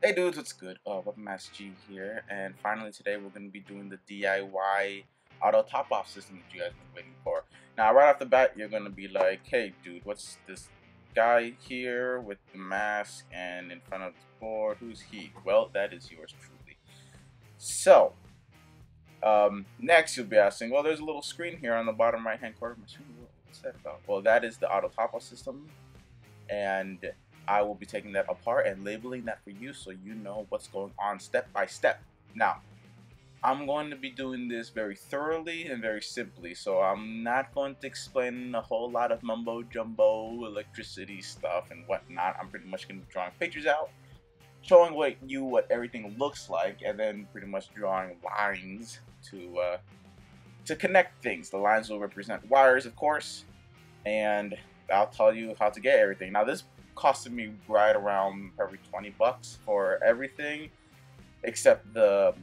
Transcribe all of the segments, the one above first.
Hey dudes, what's good? WMG here, and finally today we're going to be doing the DIY auto top-off system that you guys have been waiting for. Now, right off the bat, you're going to be like, hey dude, what's this guy here with the mask and in front of the board? Who's he? Well, that is yours truly. So, next you'll be asking, well, there's a little screen here on the bottom right-hand corner of my screen. What's that about? Well, that is the auto top-off system, and I will be taking that apart and labeling that for you so you know what's going on step by step. Now, I'm going to be doing this very thoroughly and very simply, so I'm not going to explain a whole lot of mumbo jumbo electricity stuff and whatnot. I'm pretty much going to be drawing pictures out, showing what everything looks like, and then pretty much drawing lines to connect things. The lines will represent wires, of course, and I'll tell you how to get everything. Now, this costed me right around probably 20 bucks for everything except the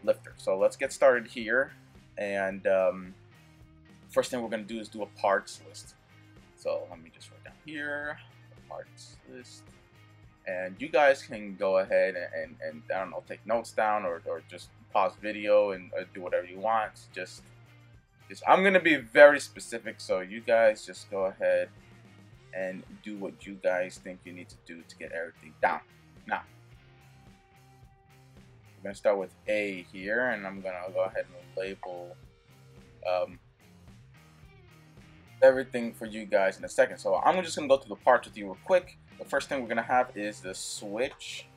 lifter. So let's get started here, and first thing we're going to do is do a parts list. So let me just write down here the parts list, and you guys can go ahead and I don't know, take notes down or just pause video and do whatever you want. Just I'm going to be very specific, so you guys just go ahead and do what you guys think you need to do to get everything down. Now, we're going to start with A here, and I'm going to go ahead and label everything for you guys in a second. So I'm just going to go through the parts with you real quick. The first thing we're going to have is the switch.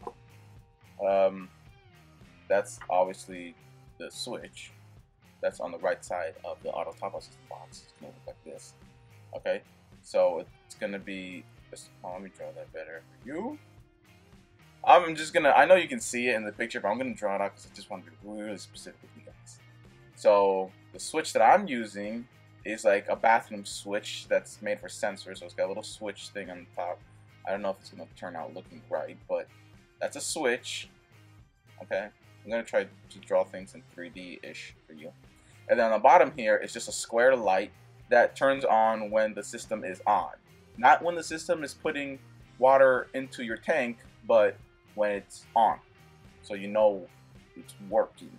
That's obviously the switch. That's on the right side of the auto top-off system box. It's going to look like this. Okay. So it's gonna be, let me draw that better for you. I'm just gonna, I know you can see it in the picture, but I'm gonna draw it out because I just want to be really specific with you guys. So the switch that I'm using is like a bathroom switch that's made for sensors. So it's got a little switch thing on the top. I don't know if it's gonna turn out looking right, but that's a switch. Okay, I'm gonna try to draw things in 3D-ish for you. And then on the bottom here is just a square light that turns on when the system is on. Not when the system is putting water into your tank, but when it's on. So you know it's working.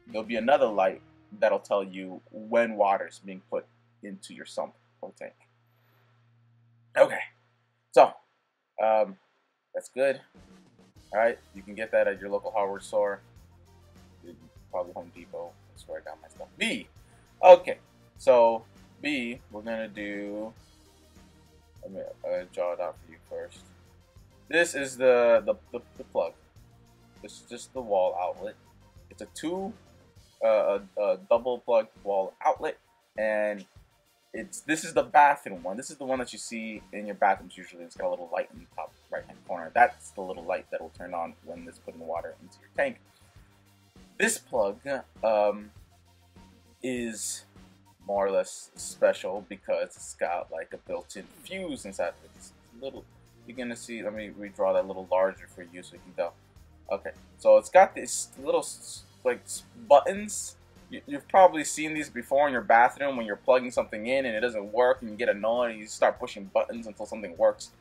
There'll be another light that'll tell you when water is being put into your sump or tank. Okay, so that's good. Alright, you can get that at your local hardware store. Probably Home Depot. That's where I got my stuff. B. Okay, so B, we're gonna do. Let me draw it out for you first. This is the plug. This is just the wall outlet. It's a double plug wall outlet, and this is the bathroom one. This is the one that you see in your bathrooms usually. It's got a little light in the top right hand corner. That's the little light that will turn on when it's putting water into your tank. This plug is more or less special because it's got like a built-in fuse inside of it. It's little, you're gonna see, let me redraw that a little larger for you so you can tell. Okay, so it's got these little like buttons. You've probably seen these before in your bathroom when you're plugging something in and it doesn't work and you get annoyed and you start pushing buttons until something works.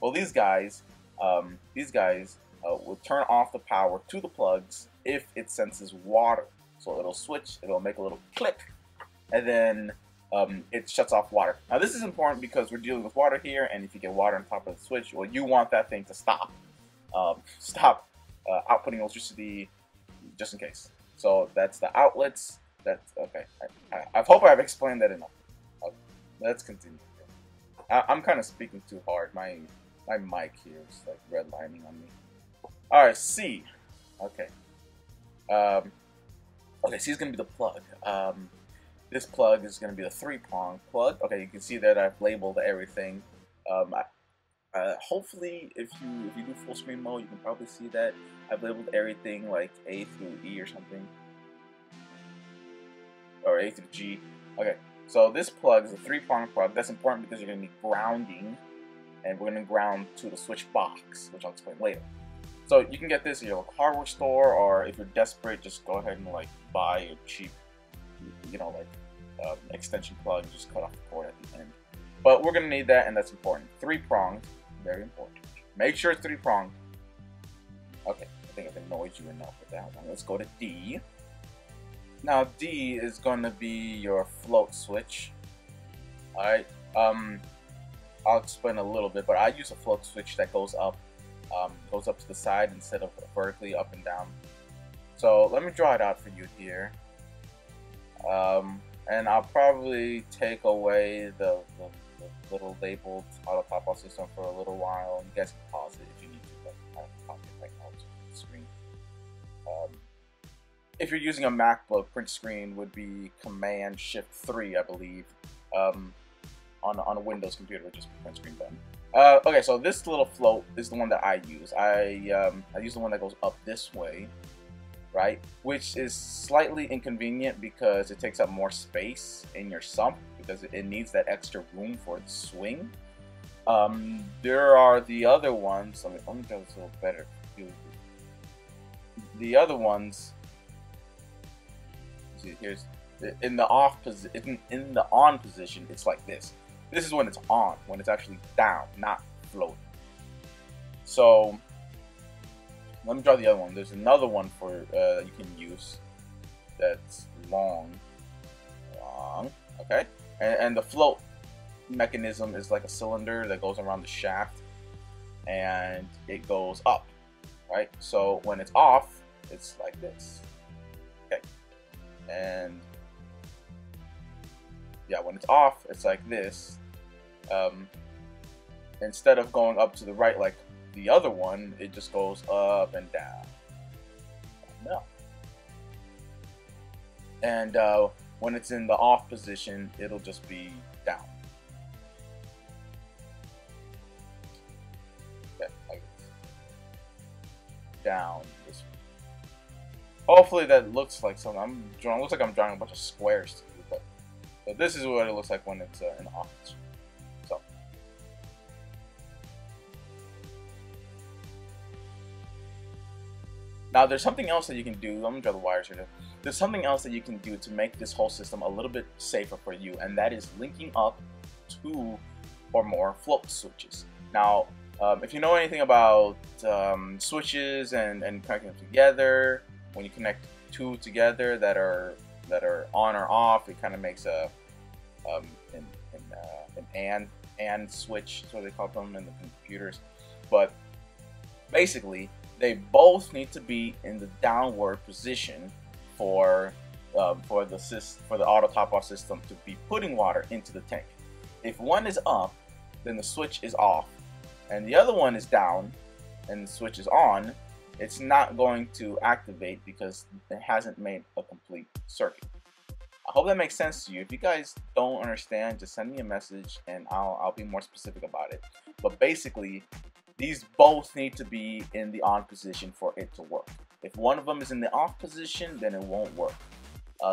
Well, these guys will turn off the power to the plugs if it senses water. So it'll switch, it'll make a little click, and then it shuts off water. Now this is important because we're dealing with water here, and if you get water on top of the switch, well, you want that thing to stop. Stop outputting electricity just in case. So that's the outlets. That's okay. I hope I've explained that enough. Let's continue. I'm kind of speaking too hard. My mic here is like redlining on me. All right, C. Okay. Okay, C is gonna be the plug. This plug is going to be the 3-prong plug. Okay, you can see that I've labeled everything. Hopefully, if you do full screen mode, you can probably see that I've labeled everything like A through E or something, or A through G. Okay, so this plug is a 3-prong plug. That's important because you're going to need grounding, and we're going to ground to the switch box, which I'll explain later. So you can get this at your local hardware store, or if you're desperate, just go ahead and like buy a cheap, you know, like extension plug, just cut off the cord at the end. But we're gonna need that, and that's important. 3-pronged, very important. Make sure it's 3-pronged. Okay, I think I've annoyed you enough with that one. Let's go to D. Now D is going to be your float switch. Alright, I'll explain a little bit, but I use a float switch that goes up to the side instead of vertically up and down. So let me draw it out for you here. And I'll probably take away the little labeled auto top-off system for a little while. You guys can pause it if you need to, but I have to pop it right now to the screen. If you're using a MacBook, print screen would be Command-Shift-3, I believe. On a Windows computer, would just be print screen button. Okay, so this little float is the one that I use. I use the one that goes up this way, right? Which is slightly inconvenient because it takes up more space in your sump because it needs that extra room for the swing. There are the other ones. Let me do this a little better. The other ones. See, here's in the off position. In the on position, it's like this. This is when it's on, when it's actually down, not floating. So let me draw the other one. There's another one for you can use that's long, okay? And the float mechanism is like a cylinder that goes around the shaft, and it goes up, right? So when it's off, it's like this, okay? And yeah, when it's off, it's like this. Instead of going up to the right like the other one, it just goes up and down. No. And when it's in the off position, it'll just be down. Okay, like this. Down this way. Hopefully that looks like something. Looks like I'm drawing a bunch of squares to you, but this is what it looks like when it's in the off position. So. Now there's something else that you can do. I'm gonna draw the wires here. There's something else that you can do to make this whole system a little bit safer for you, and that is linking up 2 or more float switches. Now, if you know anything about switches and connecting them together, when you connect 2 together that are on or off, it kind of makes an and switch, so they call them in the computers. But basically, they both need to be in the downward position for the auto top-off system to be putting water into the tank. If one is up, then the switch is off, and the other one is down, and the switch is on. It's not going to activate because it hasn't made a complete circuit. I hope that makes sense to you. If you guys don't understand, just send me a message and I'll be more specific about it. But basically, these both need to be in the on position for it to work. If one of them is in the off position, then it won't work.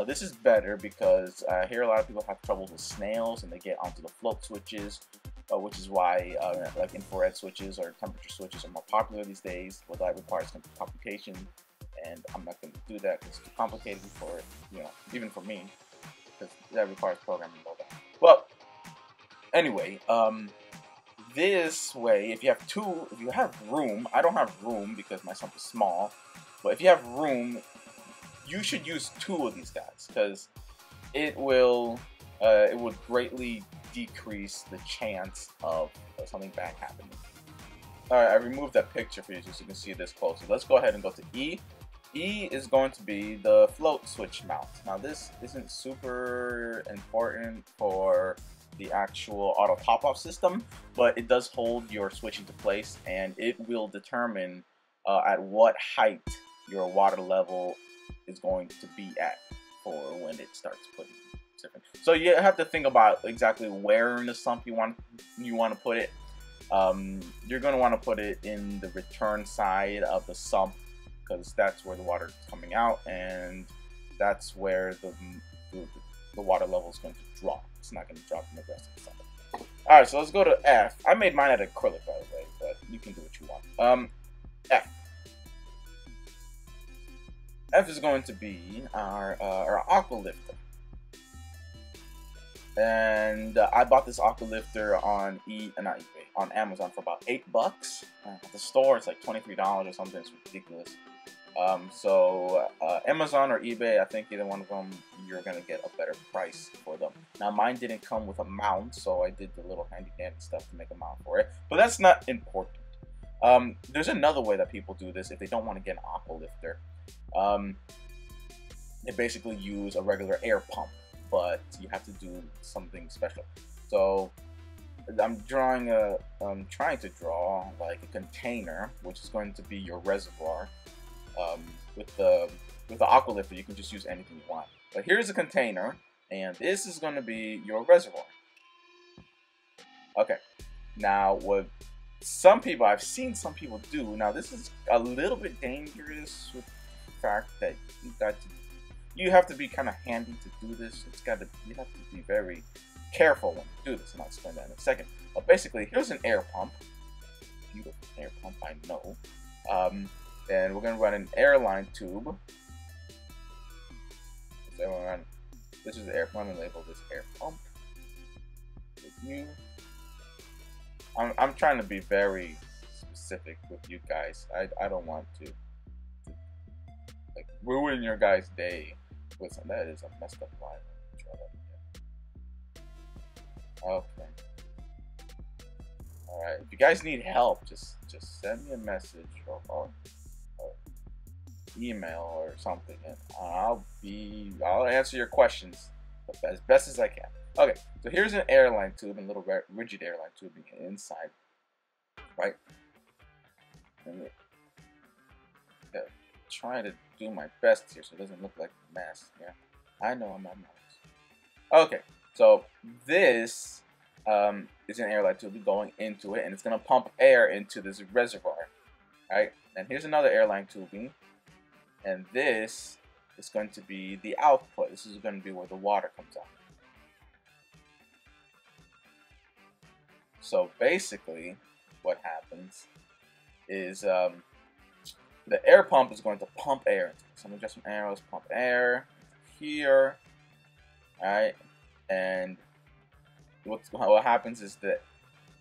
This is better because I hear a lot of people have trouble with snails and they get onto the float switches, which is why like infrared switches or temperature switches are more popular these days. Well, that requires some computation, and I'm not going to do that because it's too complicated for, you know, even for me, because that requires programming and all that. Well, anyway, this way, if you have room, I don't have room because my sump is small, but if you have room, you should use 2 of these guys because it would greatly decrease the chance of something bad happening. Alright, I removed that picture for you so you can see this closer. Let's go ahead and go to E. E is going to be the float switch mount. Now this isn't super important for the actual auto top-off system, but it does hold your switch into place, and it will determine at what height your water level is going to be at for when it starts putting different. So you have to think about exactly where in the sump you want to put it. You're going to want to put it in the return side of the sump because that's where the water is coming out, and that's where the water level is going to drop. It's not going to drop in the rest of the sump. Alright, so let's go to F. I made mine out of acrylic, by the way, but you can do what you want. F. F is going to be our aqua lifter. And I bought this aqua lifter on not eBay. on Amazon for about $8. At the store, it's like $23 or something. It's ridiculous. Amazon or eBay, I think either one of them, you're gonna get a better price for them. Now, mine didn't come with a mount, so I did the little handy dandy stuff to make a mount for it. But that's not important. There's another way that people do this if they don't want to get an aqua lifter. They basically use a regular air pump, but you have to do something special. So I'm trying to draw like a container, which is going to be your reservoir. With the aqua lifter, you can just use anything you want. But here's a container, and this is going to be your reservoir. Okay. Now, what I've seen some people do. Now, this is a little bit dangerous with the fact that you have to be kind of handy to do this. You have to be very careful when you do this, and I'll explain that in a second. But basically, here's an air pump. Beautiful air pump, I know. And we're going to run an airline tube. This is the air pump, and label this air pump. I'm trying to be very specific with you guys. I don't want to like ruin your guys' day with something. That is a messed up line. Okay. All right. If you guys need help, just send me a message or email or something, and I'll answer your questions as best as I can. Okay, so here's an airline tube, and a little rigid airline tubing inside, right? And trying to do my best here so it doesn't look like a mess. Yeah, I know I'm not nice. Okay, so this is an airline tube going into it, and it's gonna pump air into this reservoir, right? And here's another airline tubing, and this is going to be the output. This is going to be where the water comes out. So basically, what happens is the air pump is going to pump air. So I'm going to adjust some arrows, pump air here, alright? And what happens is that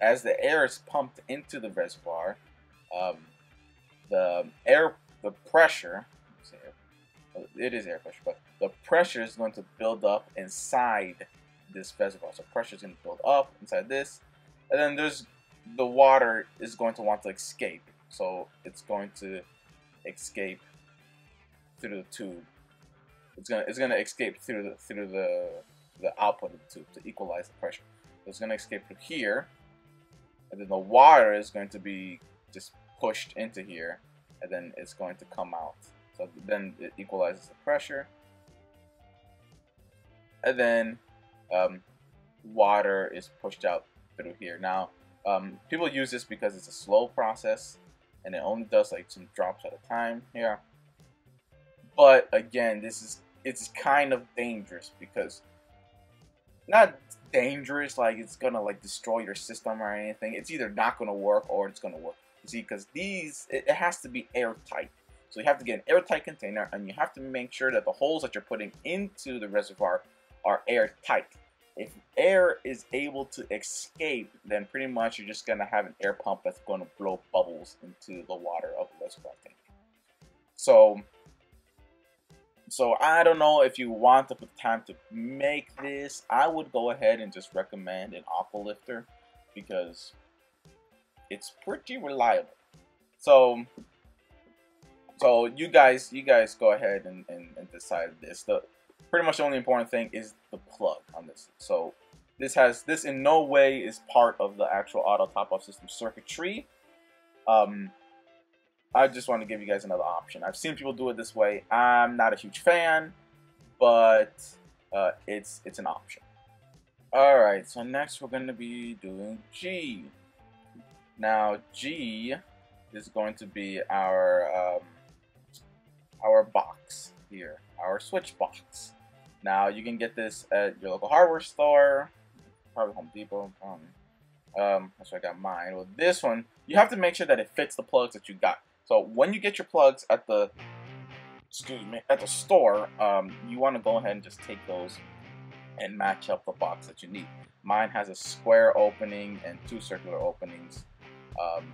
as the air is pumped into the reservoir, the pressure, it is air pressure, but the pressure is going to build up inside this reservoir. So pressure is going to build up inside this, and then the water is going to want to escape. So it's going to escape through the tube. It's gonna escape through the output of the tube to equalize the pressure. So it's gonna escape through here, and then the water is going to be just pushed into here, and then it's going to come out. So then it equalizes the pressure, and then water is pushed out through here. Now, people use this because it's a slow process, and it only does like some drops at a time here. But again, it's kind of dangerous, because not dangerous like it's gonna like destroy your system or anything. It's either not gonna work or it's gonna work. You see, because it has to be airtight. So you have to get an airtight container, and you have to make sure that the holes that you're putting into the reservoir are airtight. If air is able to escape, then pretty much you're just gonna have an air pump that's going to blow bubbles into the water of the reservoir tank. So I don't know if you want to put time to make this. I would go ahead and just recommend an aqua lifter, because it's pretty reliable. So you guys go ahead and decide this. Pretty much the only important thing is the plug on this. So this in no way is part of the actual auto top-off system circuitry. I just want to give you guys another option. I've seen people do it this way. I'm not a huge fan, but it's an option. Alright, so next we're going to be doing G. Now G is going to be our box here, our switch box. Now you can get this at your local hardware store, probably Home Depot. That's where I got mine. Well, this one, you have to make sure that it fits the plugs that you got. So when you get your plugs at the store, you want to go ahead and just take those and match up the box that you need. Mine has a square opening and 2 circular openings um,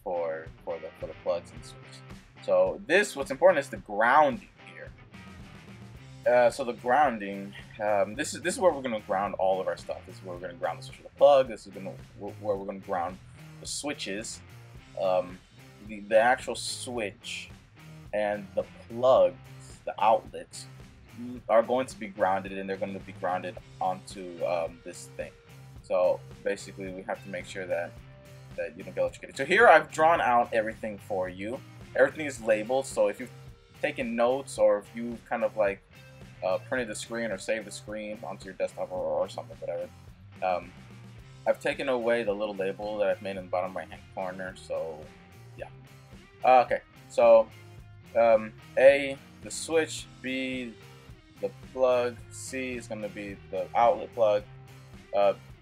for the plugs and switch. So what's important is the grounding here. So the grounding, this is where we're going to ground all of our stuff. This is where we're going to ground the switch of the plug. This is where we're going to ground the switches. The actual switch and the plugs, the outlets, are going to be grounded, and they're going to be grounded onto this thing. So basically, we have to make sure that you don't get electrocuted. So here I've drawn out everything for you. Everything is labeled. So if you've taken notes, or if you kind of like printed the screen or saved the screen onto your desktop or something, whatever. I've taken away the little label that I've made in the bottom right hand corner. So yeah. Okay. So A, the switch. B, the plug. C is going to be the outlet plug.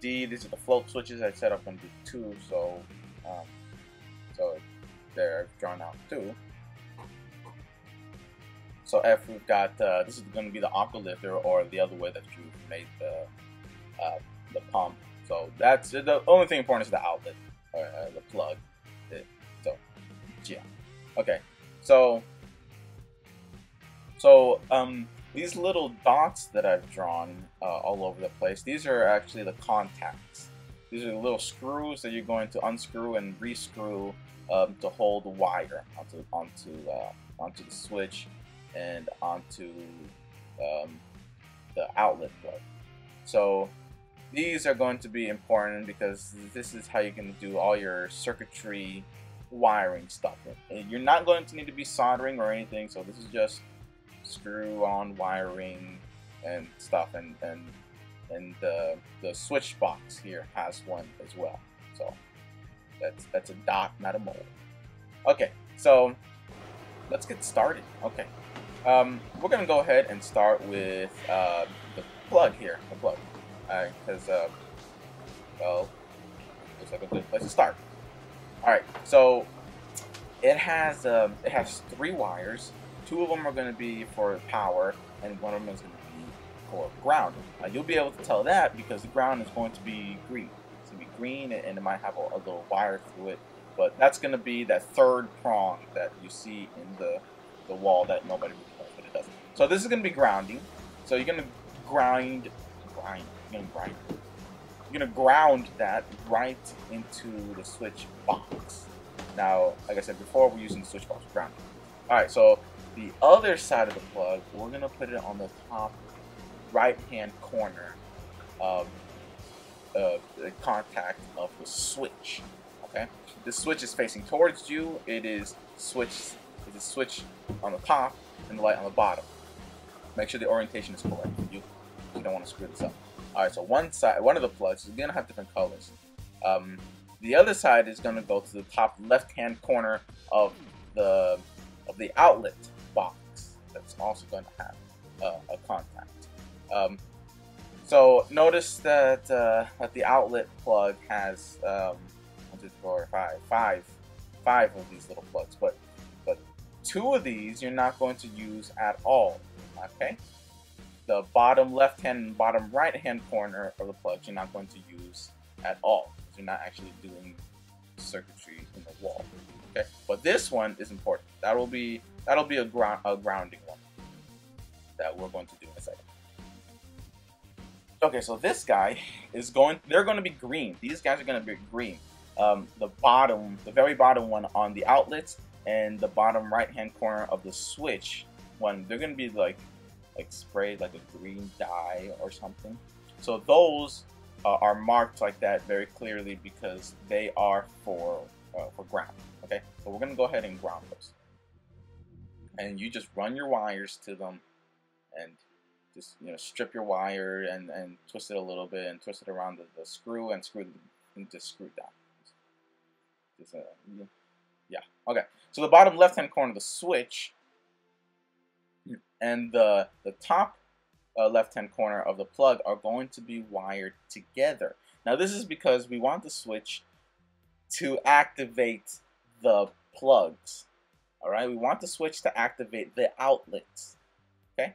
D, these are the float switches. I said I'm going to do 2, so there I've drawn out 2. So F, we've got this is going to be the aqua lifter, or the other way that you've made the pump. So that's the only thing important is the outlet, the plug. So yeah, okay. So these little dots that I've drawn all over the place, these are actually the contacts. These are the little screws that you're going to unscrew and rescrew to hold the wire onto the switch and onto the outlet plug. So these are going to be important because this is how you can do all your circuitry wiring stuff. You're not going to need to be soldering or anything, so this is just screw on wiring and stuff, and the switch box here has one as well. So that's a dot, not a mole. Okay, so let's get started. Okay, we're gonna go ahead and start with the plug here, because well, looks like a good place to start. All right, so it has 3 wires. 2 of them are going to be for power, and 1 of them is going to be for ground. You'll be able to tell that because the ground is going to be green. It's going to be green, and it might have a little wire through it. But that's going to be that 3rd prong that you see in the wall that nobody really knows what it does. So this is going to be grounding. So you're going to ground that right into the switch box. Now, like I said before, we're using the switch box for grounding. All right, so the other side of the plug, we're going to put it on the top right-hand corner of the contact of the switch. Okay, the switch is facing towards you. It is a switch on the top and the light on the bottom. Make sure the orientation is correct. You don't want to screw this up. All right, so one of the plugs is going to have different colors. The other side is going to go to the top left-hand corner of the outlet box. That's also going to have a contact. So notice that the outlet plug has 1, 2, 3, 4, 5 of these little plugs, but 2 of these you're not going to use at all. Okay, the bottom left-hand and bottom right-hand corner of the plugs you're not going to use at all. You're not actually doing circuitry in the wall. Okay, but this one is important. That'll be a grounding one that we're going to do in a second. Okay, so this guy they're going to be green. These guys are going to be green. The very bottom one on the outlets and the bottom right-hand corner of the switch one, they're going to be like sprayed like a green dye or something. So those are marked like that very clearly because they are for ground. Okay, so we're going to go ahead and ground those. And you just run your wires to them and just strip your wire and twist it a little bit and twist it around the screw and just screw it down. Yeah, okay. So the bottom left-hand corner of the switch and the top left-hand corner of the plug are going to be wired together. Now this is because we want the switch to activate the plugs. All right, we want the switch to activate the outlets. Okay,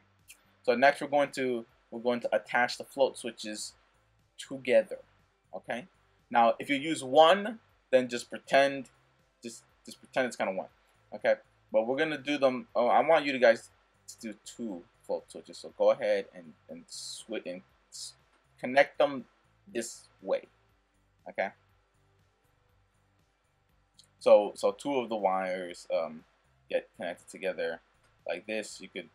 so next we're going to we're going to attach the float switches together. Okay. Now, if you use one, then just pretend it's kind of one. Okay. But we're gonna do them. Oh, I want you guys to do 2 float switches. So go ahead and switch and connect them this way. Okay. So 2 of the wires get connected together like this. You could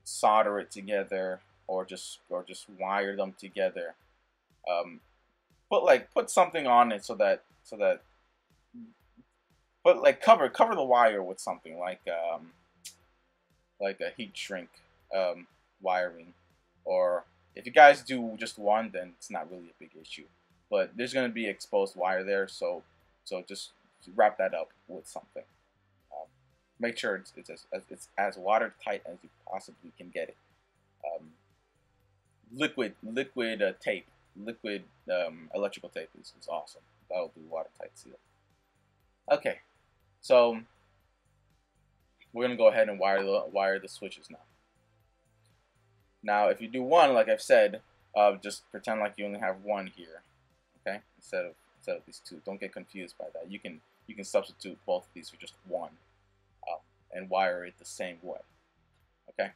solder it together, or just wire them together. Put something on it so that cover the wire with something like a heat shrink wiring. Or if you guys do just one, then it's not really a big issue. But there's going to be exposed wire there, so just wrap that up with something. Make sure it's as watertight as you possibly can get it. Liquid tape, liquid electrical tape is awesome. That'll do watertight seal. Okay, so we're gonna go ahead and wire the switches now. Now, if you do one, like I've said, just pretend like you only have one here. Okay, instead of these 2. Don't get confused by that. You can substitute both of these for just one, and wire it the same way. Okay.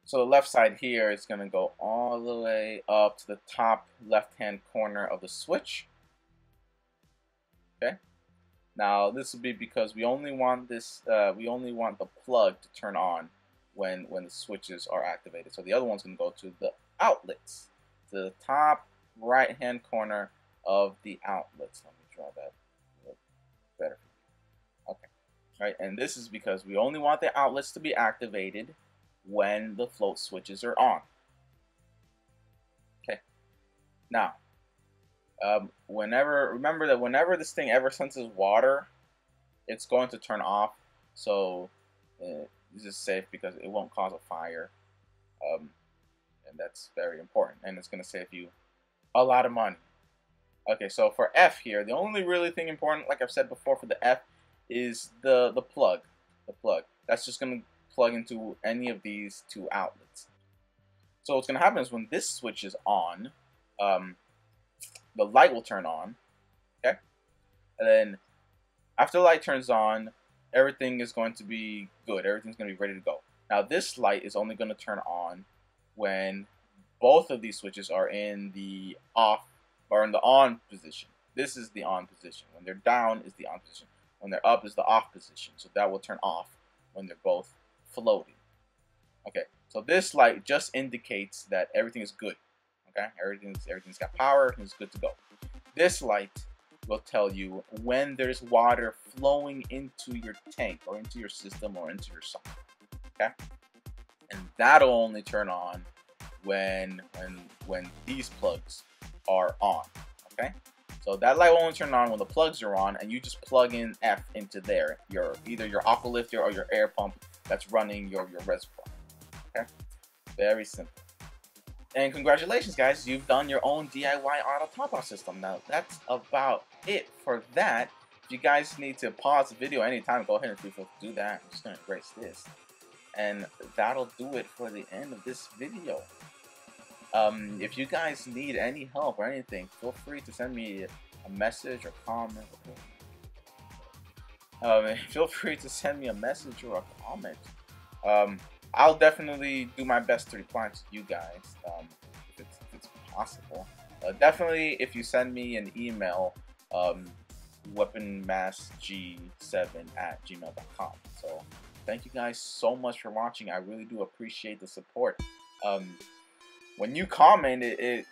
So the left side here is going to go all the way up to the top left-hand corner of the switch. Okay. Now this will be because we only want this. We only want the plug to turn on when the switches are activated. So the other one's going to go to the outlets, to the top right-hand corner of the outlets. Let me draw that a little better. Okay. Right. And this is because we only want the outlets to be activated when the float switches are on. Okay. Now, remember that whenever this thing ever senses water, it's going to turn off. So this is safe because it won't cause a fire, and that's very important. And it's going to save you a lot of money. Okay, so for F here, the only really thing important, like I've said before, for the F is the plug. The plug. That's just going to plug into any of these 2 outlets. So what's going to happen is when this switch is on, the light will turn on. Okay, and then after the light turns on, everything is going to be good. Everything's going to be ready to go. Now this light is only going to turn on when both of these switches are in the off or in the on position. This is the on position. When they're down is the on position. When they're up is the off position. So that will turn off when they're both floating. Okay, so this light just indicates that everything is good. Okay, everything's got power, everything's good to go. This light will tell you when there's water flowing into your tank or into your system or into your socket. Okay, and that'll only turn on when these plugs are on. Okay, so that light will only turn on when the plugs are on, and you just plug in F into there, either your aqua lifter or your air pump that's running your reservoir. Okay, very simple. And congratulations, guys, you've done your own DIY auto top-off system. Now that's about it for that. If you guys need to pause the video anytime, go ahead and feel free to do that. I'm just gonna erase this, and that'll do it for the end of this video. If you guys need any help or anything, feel free to send me a message or comment. Feel free to send me a message or a comment. I'll definitely do my best to reply to you guys, if it's possible. Definitely, if you send me an email, weaponmassg7@gmail.com. So, thank you guys so much for watching. I really do appreciate the support. When you comment, it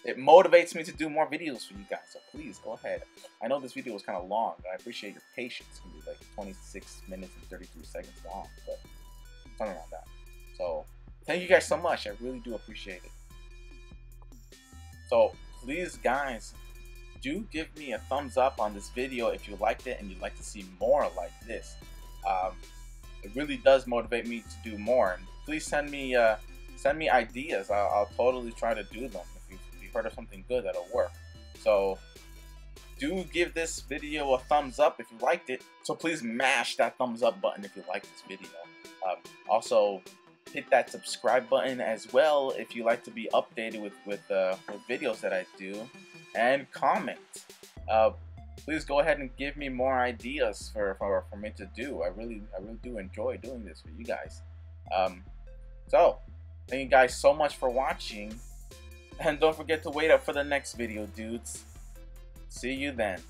motivates me to do more videos for you guys. So please go ahead. I know this video was kind of long, but I appreciate your patience. It's gonna be like 26 minutes and 33 seconds long, but something like that. So thank you guys so much. I really do appreciate it. So please, guys, do give me a thumbs up on this video if you liked it and you'd like to see more like this. It really does motivate me to do more. And please send me ideas. I'll totally try to do them. If you've heard of something good that'll work. So do give this video a thumbs up if you liked it. So please mash that thumbs up button if you like this video. Also, hit that subscribe button as well if you like to be updated with videos that I do, and comment. Please go ahead and give me more ideas for me to do. I really do enjoy doing this for you guys. So thank you guys so much for watching, and don't forget to wait up for the next video, dudes. See you then.